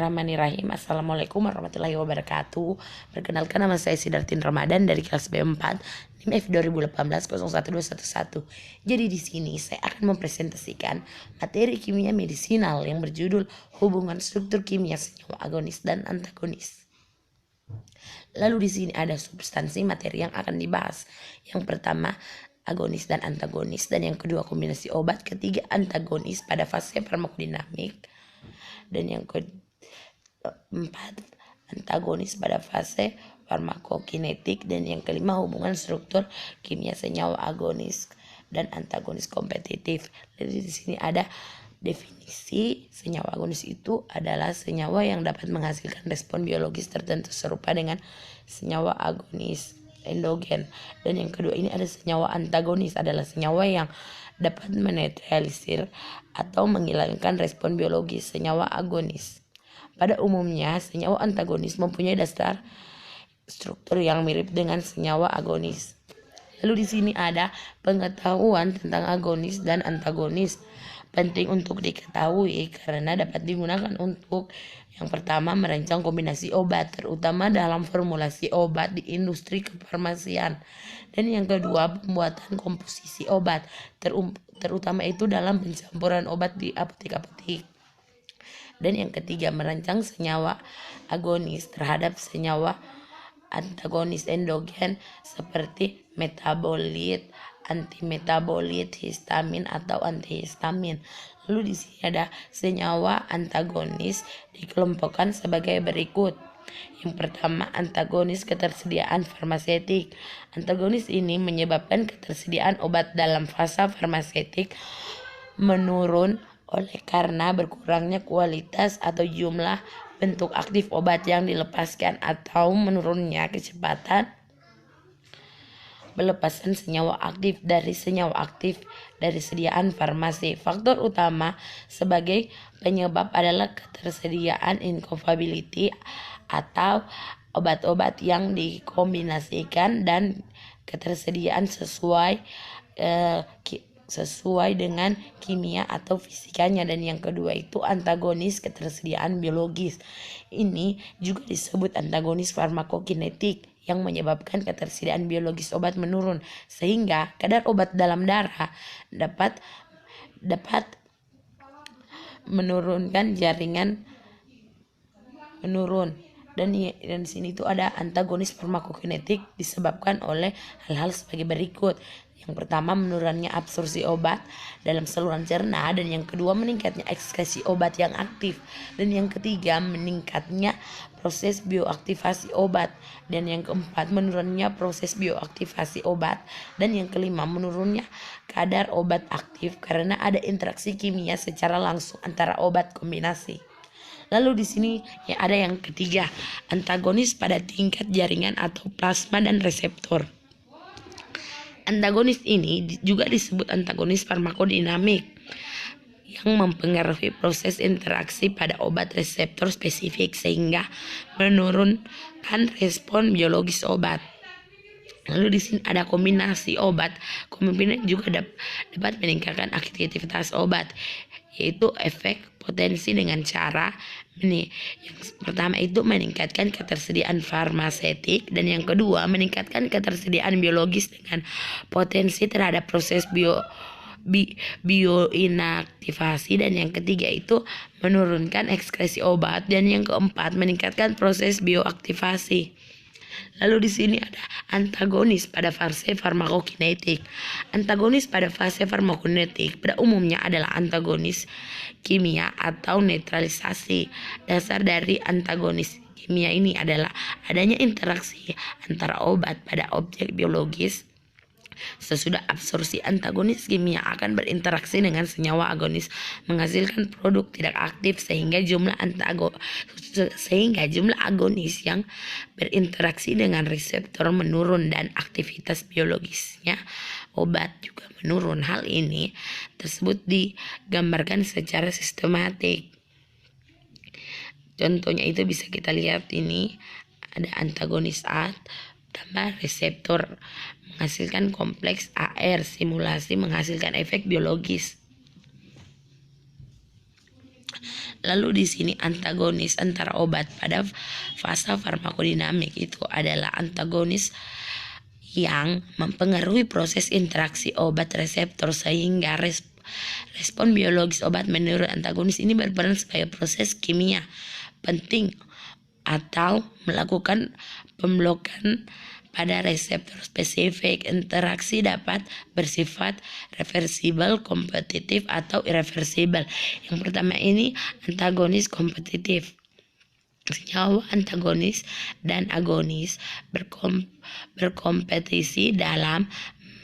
Bismillahirrahmanirrahim. Assalamualaikum warahmatullahi wabarakatuh. Perkenalkan, nama saya Sidartin Ramadan dari kelas B4 NIM F 2018-01211. Jadi di sini saya akan mempresentasikan materi kimia medisinal yang berjudul hubungan struktur kimia senyawa agonis dan antagonis. Lalu di sini ada substansi materi yang akan dibahas. Yang pertama, agonis dan antagonis, dan yang kedua kombinasi obat, ketiga antagonis pada fase farmakodinamik, dan yang keempat antagonis pada fase farmakokinetik, dan yang kelima hubungan struktur kimia senyawa agonis dan antagonis kompetitif. Jadi di sini ada definisi senyawa agonis itu adalah senyawa yang dapat menghasilkan respon biologis tertentu serupa dengan senyawa agonis endogen. Dan yang kedua ini ada senyawa antagonis, adalah senyawa yang dapat menetralisir atau menghilangkan respon biologis senyawa agonis. Pada umumnya senyawa antagonis mempunyai dasar struktur yang mirip dengan senyawa agonis. Lalu di sini ada pengetahuan tentang agonis dan antagonis. Penting untuk diketahui karena dapat digunakan untuk yang pertama merancang kombinasi obat, terutama dalam formulasi obat di industri kefarmasian. Dan yang kedua pembuatan komposisi obat, terutama itu dalam pencampuran obat di apotek-apotek. Dan yang ketiga merancang senyawa agonis terhadap senyawa antagonis endogen seperti metabolit, antimetabolit, histamin atau antihistamin. Lalu di sini ada senyawa antagonis dikelompokkan sebagai berikut. Yang pertama, antagonis ketersediaan farmaseutik. Antagonis ini menyebabkan ketersediaan obat dalam fase farmaseutik menurun oleh karena berkurangnya kualitas atau jumlah bentuk aktif obat yang dilepaskan atau menurunnya kecepatan pelepasan senyawa aktif dari sediaan farmasi. Faktor utama sebagai penyebab adalah ketersediaan incompatibility atau obat-obat yang dikombinasikan dan ketersediaan sesuai dengan kimia atau fisikanya. Dan yang kedua itu antagonis ketersediaan biologis. Ini juga disebut antagonis farmakokinetik yang menyebabkan ketersediaan biologis obat menurun sehingga kadar obat dalam darah dapat menurunkan jaringan menurun. Dan di sini itu ada antagonis farmakokinetik disebabkan oleh hal-hal sebagai berikut. Yang pertama menurunnya absorpsi obat dalam saluran cerna, dan yang kedua meningkatnya ekskresi obat yang aktif, dan yang ketiga meningkatnya proses bioaktivasi obat, dan yang keempat menurunnya proses bioaktivasi obat, dan yang kelima menurunnya kadar obat aktif karena ada interaksi kimia secara langsung antara obat kombinasi. Lalu di sini ya ada yang ketiga, antagonis pada tingkat jaringan atau plasma dan reseptor. Antagonis ini juga disebut antagonis farmakodinamik yang mempengaruhi proses interaksi pada obat reseptor spesifik sehingga menurunkan respon biologis obat. Lalu di sini ada kombinasi obat. Kombinasi juga dapat meningkatkan aktivitas obat, yaitu efek potensi dengan cara ini. Yang pertama itu meningkatkan ketersediaan farmaseutik, dan yang kedua meningkatkan ketersediaan biologis dengan potensi terhadap proses bioinaktivasi, dan yang ketiga itu menurunkan ekskresi obat, dan yang keempat meningkatkan proses bioaktivasi. Lalu di sini ada antagonis pada fase farmakokinetik. Antagonis pada fase farmakokinetik pada umumnya adalah antagonis kimia atau netralisasi. Dasar dari antagonis kimia ini adalah adanya interaksi antara obat pada objek biologis. Sesudah absorpsi, antagonis kimia akan berinteraksi dengan senyawa agonis menghasilkan produk tidak aktif sehingga jumlah agonis yang berinteraksi dengan reseptor menurun dan aktivitas biologisnya obat juga menurun. Hal ini tersebut digambarkan secara sistematik. Contohnya itu bisa kita lihat ini ada antagonis A tambah reseptor menghasilkan kompleks AR, simulasi menghasilkan efek biologis. Lalu di sini antagonis antara obat pada fase farmakodinamik itu adalah antagonis yang mempengaruhi proses interaksi obat reseptor sehingga respon biologis obat menurun. Antagonis ini berperan sebagai proses kimia penting atau melakukan pemblokan pada reseptor spesifik. Interaksi dapat bersifat reversibel, kompetitif, atau irreversibel. Yang pertama ini antagonis kompetitif. Senyawa antagonis dan agonis berkompetisi dalam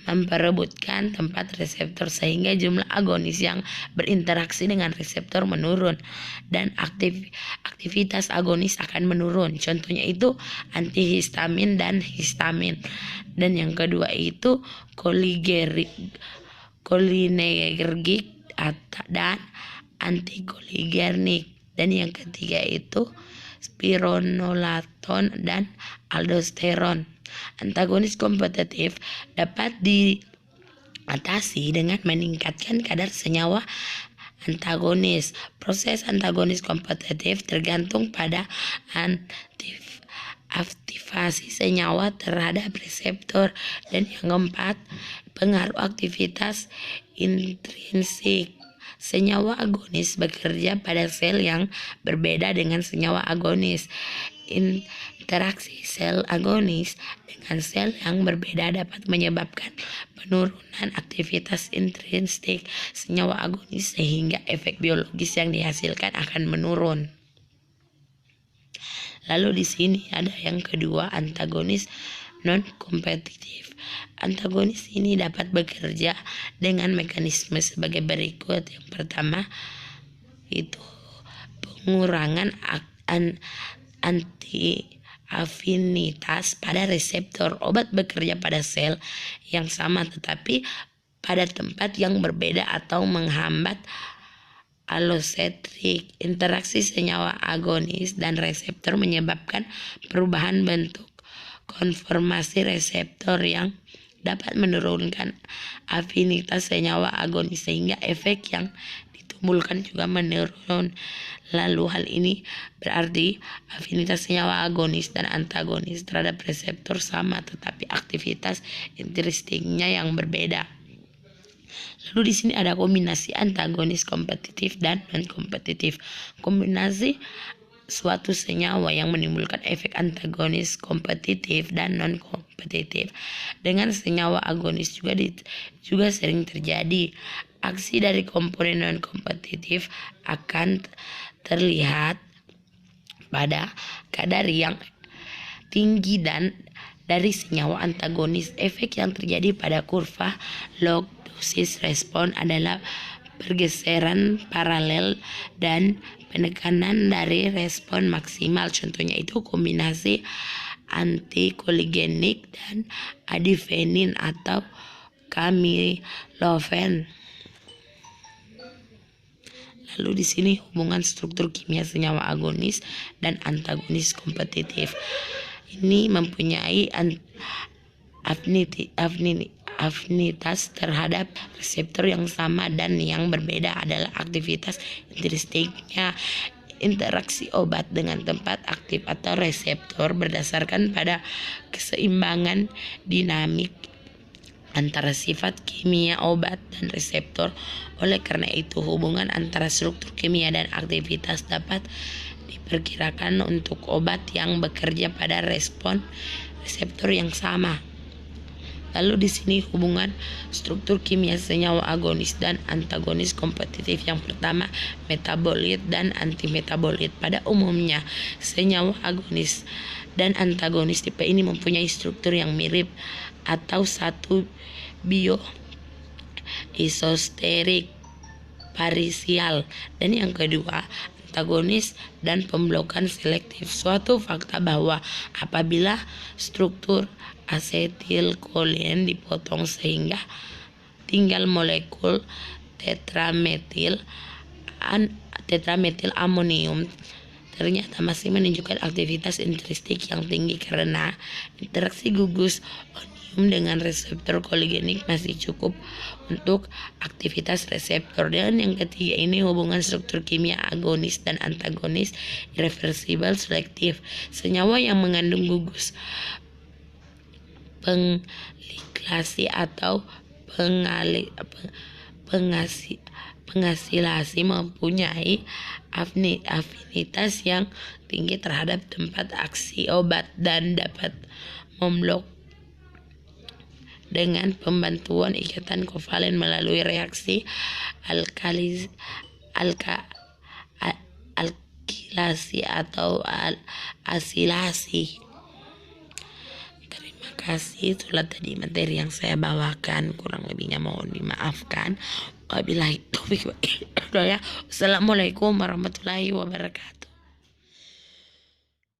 memperebutkan tempat reseptor sehingga jumlah agonis yang berinteraksi dengan reseptor menurun dan aktivitas agonis akan menurun. Contohnya itu antihistamin dan histamin. Dan yang kedua itu kolinergik dan antikolinergik. Dan yang ketiga itu spironolaton dan aldosteron. Antagonis kompetitif dapat diatasi dengan meningkatkan kadar senyawa antagonis. Proses antagonis kompetitif tergantung pada aktivasi senyawa terhadap reseptor. Dan yang keempat, pengaruh aktivitas intrinsik. Senyawa agonis bekerja pada sel yang berbeda dengan senyawa agonis. Interaksi sel agonis dengan sel yang berbeda dapat menyebabkan penurunan aktivitas intrinsik senyawa agonis sehingga efek biologis yang dihasilkan akan menurun. Lalu di sini ada yang kedua, antagonis non-kompetitif. Antagonis ini dapat bekerja dengan mekanisme sebagai berikut. Yang pertama itu pengurangan anti-afinitas pada reseptor. Obat bekerja pada sel yang sama tetapi pada tempat yang berbeda atau menghambat allosetrik. Interaksi senyawa agonis dan reseptor menyebabkan perubahan bentuk konformasi reseptor yang dapat menurunkan afinitas senyawa agonis sehingga efek yang ditimbulkan juga menurun. Lalu hal ini berarti afinitas senyawa agonis dan antagonis terhadap reseptor sama tetapi aktivitas intrinsiknya yang berbeda. Lalu di sini ada kombinasi antagonis kompetitif dan non-kompetitif. Kombinasi suatu senyawa yang menimbulkan efek antagonis kompetitif dan non-kompetitif dengan senyawa agonis juga sering terjadi. Aksi dari komponen non-kompetitif akan terlihat pada kadar yang tinggi dan dari senyawa antagonis. Efek yang terjadi pada kurva log dosis respon adalah pergeseran paralel dan penekanan dari respon maksimal. Contohnya itu kombinasi antikoligenik dan adifenin atau kamilofen. Lalu di sini hubungan struktur kimia senyawa agonis dan antagonis kompetitif. Ini mempunyai afinitas terhadap reseptor yang sama dan yang berbeda adalah aktivitas intrinsiknya. Interaksi obat dengan tempat aktif atau reseptor berdasarkan pada keseimbangan dinamik antara sifat kimia obat dan reseptor. Oleh karena itu, hubungan antara struktur kimia dan aktivitas dapat diperkirakan untuk obat yang bekerja pada respon reseptor yang sama. Lalu di sini hubungan struktur kimia senyawa agonis dan antagonis kompetitif. Yang pertama, metabolit dan antimetabolit. Pada umumnya, senyawa agonis dan antagonis tipe ini mempunyai struktur yang mirip atau satu bioisosterik parisial. Dan yang kedua, antagonis dan pemblokan selektif. Suatu fakta bahwa apabila struktur asetilkolin dipotong sehingga tinggal molekul tetrametil amonium ternyata masih menunjukkan aktivitas intrinsik yang tinggi karena interaksi gugus onium dengan reseptor koligenik masih cukup untuk aktivitas reseptor. Dan yang ketiga ini hubungan struktur kimia agonis dan antagonis irreversibel selektif. Senyawa yang mengandung gugus pengliklasi atau pengasilasi mempunyai afinitas yang tinggi terhadap tempat aksi obat dan dapat memblok dengan pembantuan ikatan kovalen melalui reaksi alkilasi atau asilasi. Terima kasih, itulah tadi materi yang saya bawakan, kurang lebihnya mohon dimaafkan. Wabillahi taufiq wal hidayah. Wassalamualaikum warahmatullahi wabarakatuh.